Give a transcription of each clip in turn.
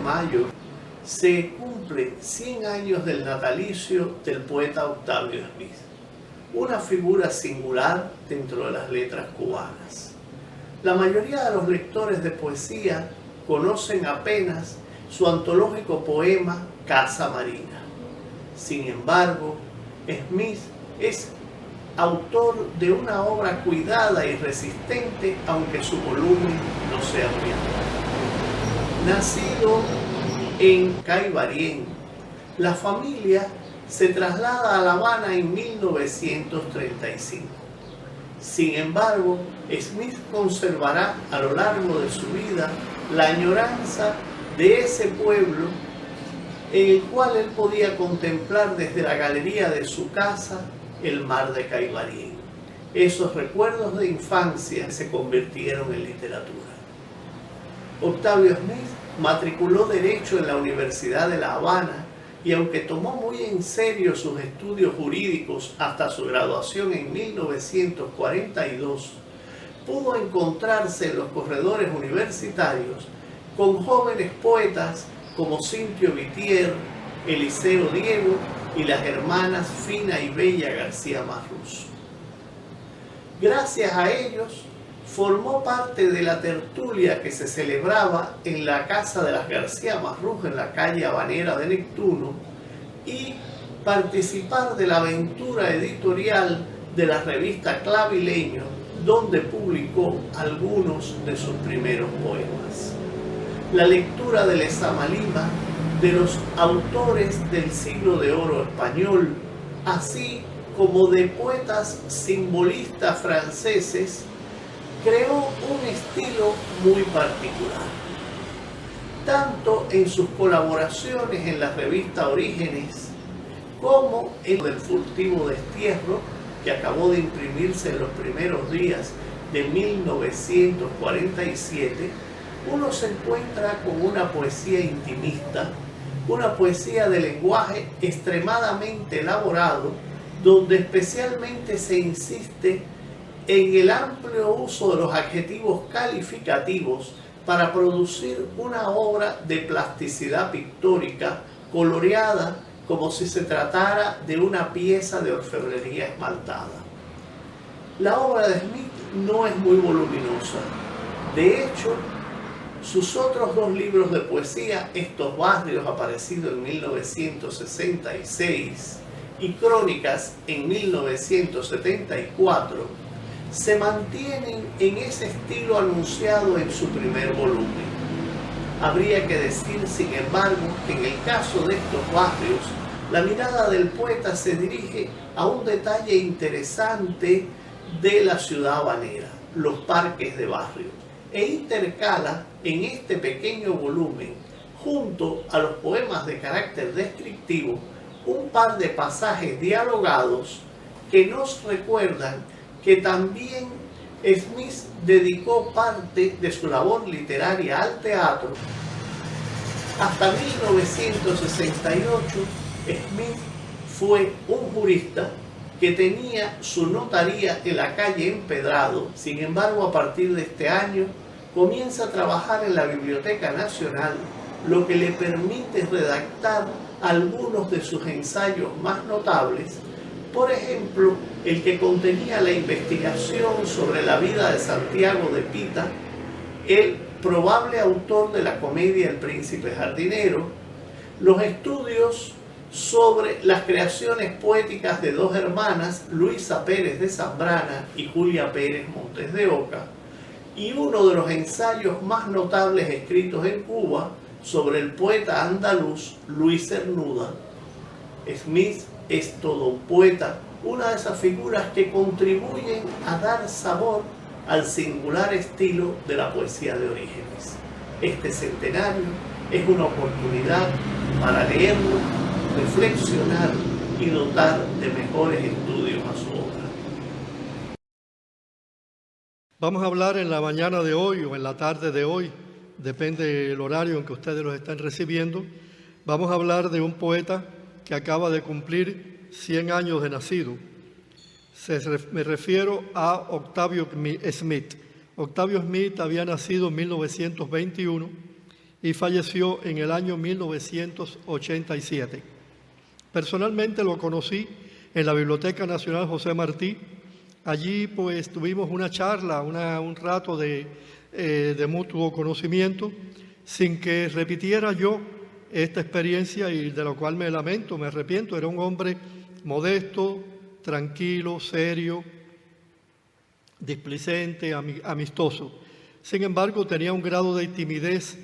mayo se cumple 100 años del natalicio del poeta Octavio Smith, una figura singular dentro de las letras cubanas. La mayoría de los lectores de poesía conocen apenas su antológico poema Casa Marina. Sin embargo, Smith es autor de una obra cuidada y resistente, aunque su volumen no sea muy amplio. Nacido en Caibarien, la familia se traslada a La Habana en 1935. Sin embargo, Smith conservará a lo largo de su vida la añoranza de ese pueblo en el cual él podía contemplar desde la galería de su casa el mar de Caibarien. Esos recuerdos de infancia se convirtieron en literatura. Octavio Smith matriculó Derecho en la Universidad de La Habana y aunque tomó muy en serio sus estudios jurídicos hasta su graduación en 1942, pudo encontrarse en los corredores universitarios con jóvenes poetas como Cintio Vitier, Eliseo Diego y las hermanas Fina y Bella García Marrús. Gracias a ellos, formó parte de la tertulia que se celebraba en la casa de las García Marrús en la calle Habanera de Neptuno y participar de la aventura editorial de la revista Clavileño, donde publicó algunos de sus primeros poemas. La lectura del Lezama Lima, de los autores del siglo de oro español, así como de poetas simbolistas franceses, creó un estilo muy particular. Tanto en sus colaboraciones en la revista Orígenes, como en el Furtivo Destierro, que acabó de imprimirse en los primeros días de 1947, uno se encuentra con una poesía intimista, una poesía de lenguaje extremadamente elaborado, donde especialmente se insiste en el amplio uso de los adjetivos calificativos para producir una obra de plasticidad pictórica coloreada como si se tratara de una pieza de orfebrería esmaltada. La obra de Smith no es muy voluminosa. De hecho, sus otros dos libros de poesía, Estos Barrios, aparecido en 1966, y Crónicas en 1974, se mantienen en ese estilo anunciado en su primer volumen. Habría que decir, sin embargo, que en el caso de Estos Barrios, la mirada del poeta se dirige a un detalle interesante de la ciudad habanera, los parques de barrio, e intercala en este pequeño volumen, junto a los poemas de carácter descriptivo, un par de pasajes dialogados que nos recuerdan que también Smith dedicó parte de su labor literaria al teatro. Hasta 1968, Smith fue un jurista que tenía su notaría en la calle Empedrado. Sin embargo, a partir de este año, comienza a trabajar en la Biblioteca Nacional, lo que le permite redactar algunos de sus ensayos más notables, por ejemplo, el que contenía la investigación sobre la vida de Santiago de Pita, el probable autor de la comedia El Príncipe Jardinero, los estudios sobre las creaciones poéticas de dos hermanas, Luisa Pérez de Zambrana y Julia Pérez Montes de Oca, y uno de los ensayos más notables escritos en Cuba sobre el poeta andaluz Luis Cernuda. Smith es todo un poeta, una de esas figuras que contribuyen a dar sabor al singular estilo de la poesía de Orígenes. Este centenario es una oportunidad para leerlo, reflexionar y dotar de mejores estudios a su obra. Vamos a hablar en la mañana de hoy o en la tarde de hoy, depende del horario en que ustedes los están recibiendo. Vamos a hablar de un poeta que acaba de cumplir 100 años de nacido. Me refiero a Octavio Smith. Octavio Smith había nacido en 1921 y falleció en el año 1987. Personalmente lo conocí en la Biblioteca Nacional José Martí. Allí pues tuvimos una charla, un rato de mutuo conocimiento, sin que repitiera yo esta experiencia, y de lo cual me lamento, me arrepiento. Era un hombre modesto, tranquilo, serio, displicente, amistoso. Sin embargo, tenía un grado de timidez,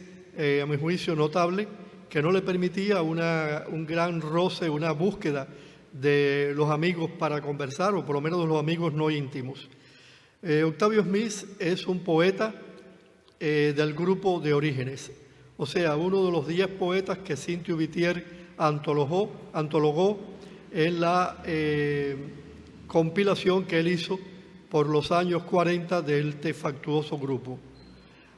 a mi juicio, notable, que no le permitía un gran roce, una búsqueda de los amigos para conversar, o por lo menos de los amigos no íntimos. Octavio Smith es un poeta del grupo de Orígenes, o sea, uno de los 10 poetas que Cintio Vitier antologó en la compilación que él hizo por los años 40 de este factuoso grupo.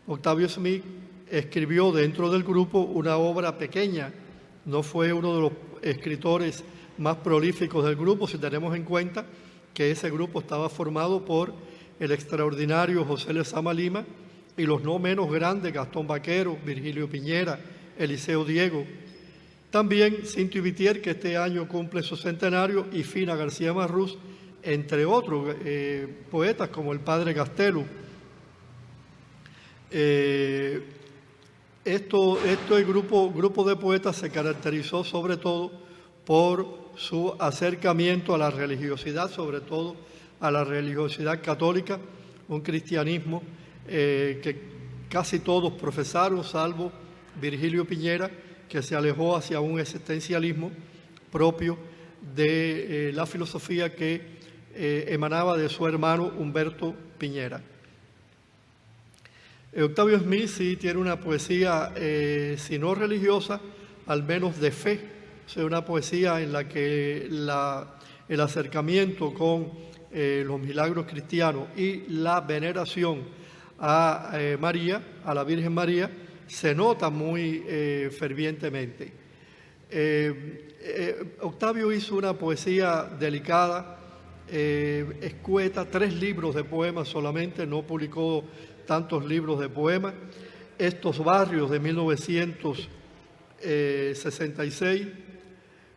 Octavio Smith escribió dentro del grupo una obra pequeña, no fue uno de los escritores más prolíficos del grupo, si tenemos en cuenta que ese grupo estaba formado por el extraordinario José Lezama Lima y los no menos grandes Gastón Vaquero, Virgilio Piñera, Eliseo Diego. También Cintio Vitier, que este año cumple su centenario, y Fina García Marrús, entre otros poetas como el padre Gastelu. Este grupo de poetas se caracterizó sobre todo por su acercamiento a la religiosidad, sobre todo a la religiosidad católica, un cristianismo que casi todos profesaron, salvo Virgilio Piñera, que se alejó hacia un existencialismo propio de la filosofía que emanaba de su hermano Humberto Piñera. Octavio Smith sí tiene una poesía, si no religiosa, al menos de fe, o sea, una poesía en la que el acercamiento con los milagros cristianos y la veneración a María, a la Virgen María, se nota muy fervientemente. Octavio hizo una poesía delicada, escueta, 3 libros de poemas solamente, no publicó tantos libros de poemas. Estos barrios de 1966,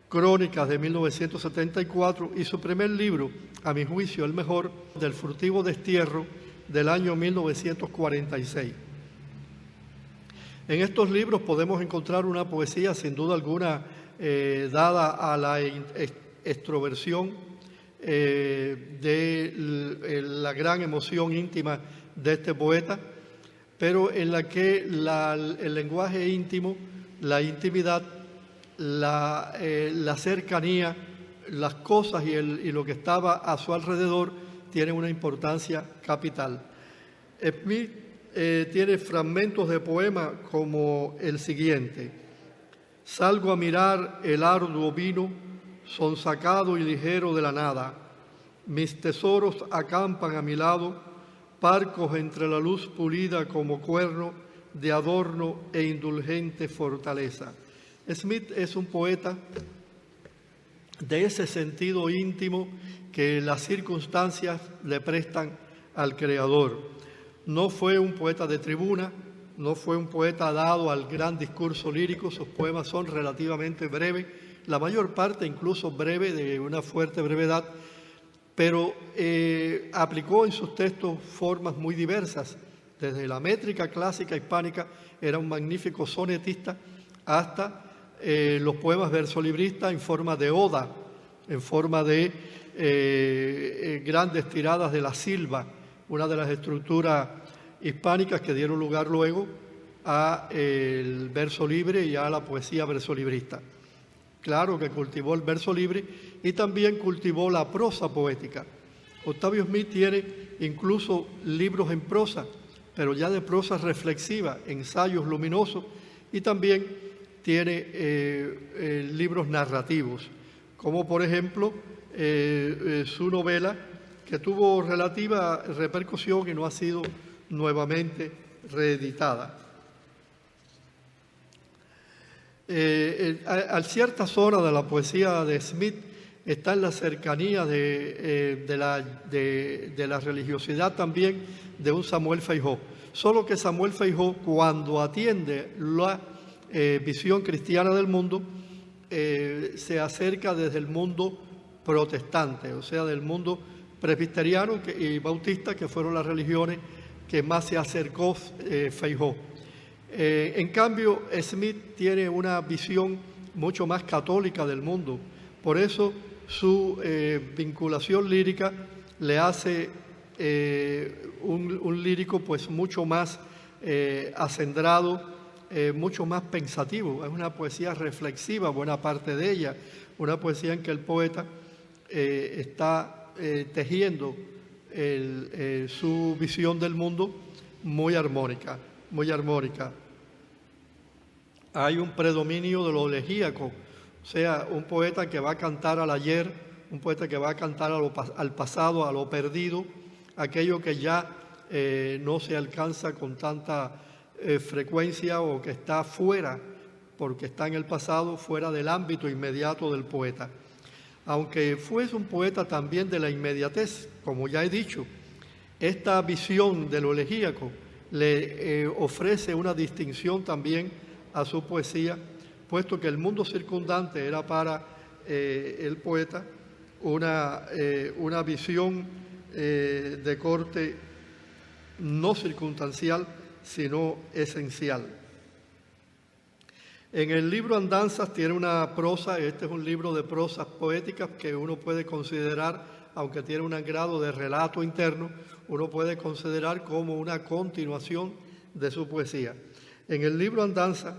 Crónicas de 1974 y su primer libro, a mi juicio el mejor, Del furtivo destierro, del año 1946. En estos libros podemos encontrar una poesía sin duda alguna dada a la extroversión, de la gran emoción íntima de este poeta, pero en la que el lenguaje íntimo, la intimidad, la cercanía, las cosas y lo que estaba a su alrededor tienen una importancia capital. Smith tiene fragmentos de poema como el siguiente: salgo a mirar el arduo vino, sonsacado y ligero de la nada. Mis tesoros acampan a mi lado, parcos entre la luz pulida como cuerno de adorno e indulgente fortaleza. Smith es un poeta de ese sentido íntimo que las circunstancias le prestan al Creador. No fue un poeta de tribuna, no fue un poeta dado al gran discurso lírico. Sus poemas son relativamente breves, la mayor parte incluso breve, de una fuerte brevedad, pero aplicó en sus textos formas muy diversas. Desde la métrica clásica hispánica, era un magnífico sonetista, hasta los poemas versolibristas en forma de oda, en forma de grandes tiradas de la silva, una de las estructuras hispánicas que dieron lugar luego al verso libre y a la poesía versolibrista. Claro que cultivó el verso libre y también cultivó la prosa poética. Octavio Smith tiene incluso libros en prosa, pero ya de prosa reflexiva, ensayos luminosos, y también tiene libros narrativos, como por ejemplo su novela, que tuvo relativa repercusión y no ha sido nuevamente reeditada. A cierta zona de la poesía de Smith está en la cercanía de la religiosidad también de un Samuel Feijó. Solo que Samuel Feijó, cuando atiende la visión cristiana del mundo, se acerca desde el mundo protestante, o sea, del mundo presbiteriano y bautista, que fueron las religiones que más se acercó Feijó. En cambio, Smith tiene una visión mucho más católica del mundo. Por eso su vinculación lírica le hace un lírico pues mucho más acendrado, mucho más pensativo. Es una poesía reflexiva, buena parte de ella, una poesía en que el poeta está tejiendo su visión del mundo muy armónica, muy armónica. Hay un predominio de lo elegíaco, o sea, un poeta que va a cantar al ayer, un poeta que va a cantar al pasado, a lo perdido, aquello que ya no se alcanza con tanta frecuencia o que está fuera, porque está en el pasado, fuera del ámbito inmediato del poeta. Aunque fuese un poeta también de la inmediatez, como ya he dicho, esta visión de lo elegíaco le ofrece una distinción también a su poesía, puesto que el mundo circundante era para el poeta una visión de corte no circunstancial, sino esencial. En el libro Andanzas tiene una prosa, este es un libro de prosas poéticas que uno puede considerar, aunque tiene un grado de relato interno, uno puede considerar como una continuación de su poesía. En el libro Andanzas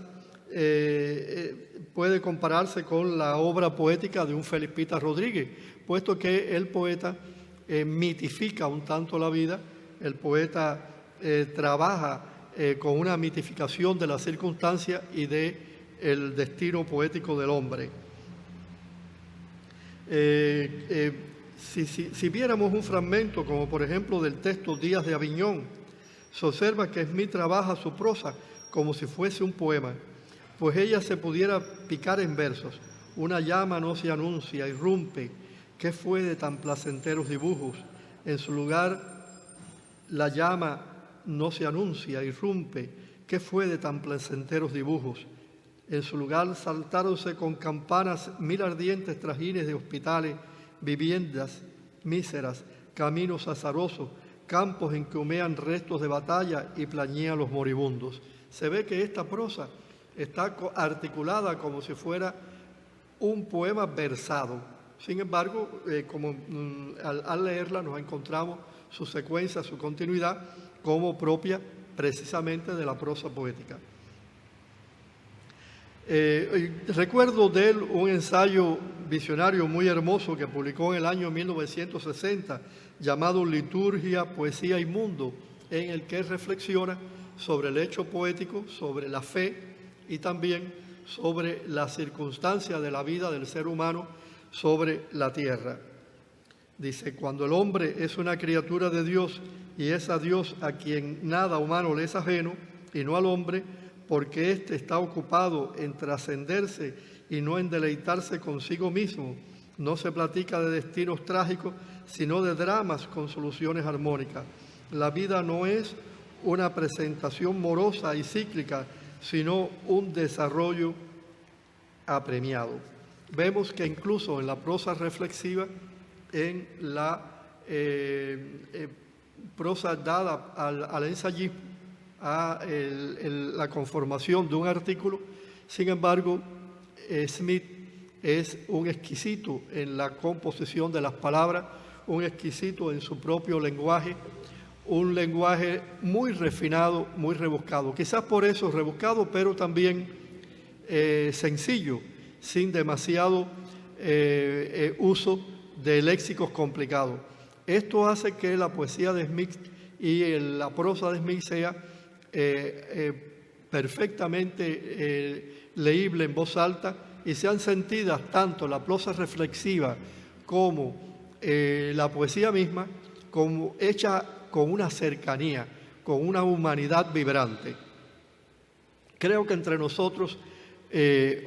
puede compararse con la obra poética de un Felipita Rodríguez, puesto que el poeta mitifica un tanto la vida, el poeta trabaja con una mitificación de la circunstancia y del destino poético del hombre. Si viéramos un fragmento, como por ejemplo del texto Días de Aviñón, se observa que Smith trabaja su prosa como si fuese un poema, pues ella se pudiera picar en versos. Una llama no se anuncia, irrumpe. ¿Qué fue de tan placenteros dibujos? En su lugar, la llama no se anuncia, irrumpe. ¿Qué fue de tan placenteros dibujos? En su lugar saltáronse con campanas 1000 ardientes trajines de hospitales, viviendas míseras, caminos azarosos, campos en que humean restos de batalla y plañían los moribundos. Se ve que esta prosa está articulada como si fuera un poema versado. Sin embargo, al leerla nos encontramos su secuencia, su continuidad, como propia precisamente de la prosa poética. Recuerdo de él un ensayo visionario muy hermoso que publicó en el año 1960, llamado Liturgia, Poesía y Mundo, en el que reflexiona sobre el hecho poético, sobre la fe y también sobre la circunstancia de la vida del ser humano sobre la tierra. Dice: cuando el hombre es una criatura de Dios y es a Dios a quien nada humano le es ajeno, y no al hombre, porque éste está ocupado en trascenderse y no en deleitarse consigo mismo, no se platica de destinos trágicos, sino de dramas con soluciones armónicas. La vida no es una presentación morosa y cíclica, sino un desarrollo apremiado. Vemos que incluso en la prosa reflexiva, en la prosa dada al ensayismo, a la conformación de un artículo, sin embargo, Smith es un exquisito en la composición de las palabras, un exquisito en su propio lenguaje, un lenguaje muy refinado, muy rebuscado. Quizás por eso rebuscado, pero también sencillo, sin demasiado uso de léxicos complicados. Esto hace que la poesía de Smith y la prosa de Smith sea perfectamente leíble en voz alta y sean sentidas tanto la prosa reflexiva como la poesía misma, como hecha con una cercanía, con una humanidad vibrante. Creo que entre nosotros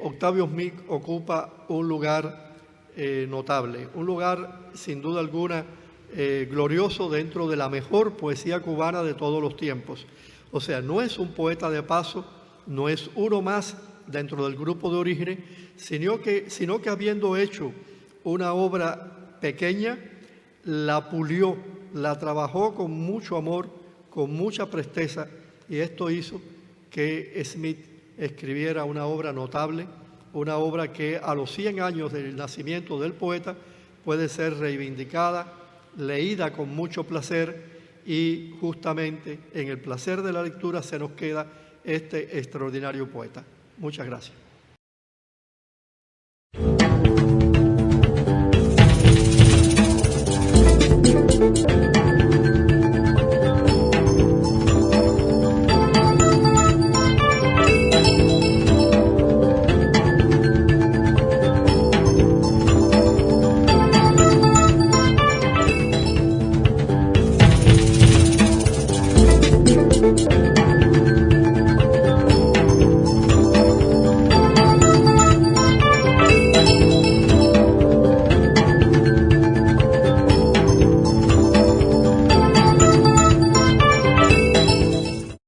Octavio Smith ocupa un lugar notable, un lugar sin duda alguna glorioso dentro de la mejor poesía cubana de todos los tiempos. O sea, no es un poeta de paso, no es uno más dentro del grupo de Orígenes, sino que habiendo hecho una obra pequeña, la pulió, la trabajó con mucho amor, con mucha presteza, y esto hizo que Smith escribiera una obra notable, una obra que a los 100 años del nacimiento del poeta puede ser reivindicada, leída con mucho placer, y justamente en el placer de la lectura se nos queda este extraordinario poeta. Muchas gracias.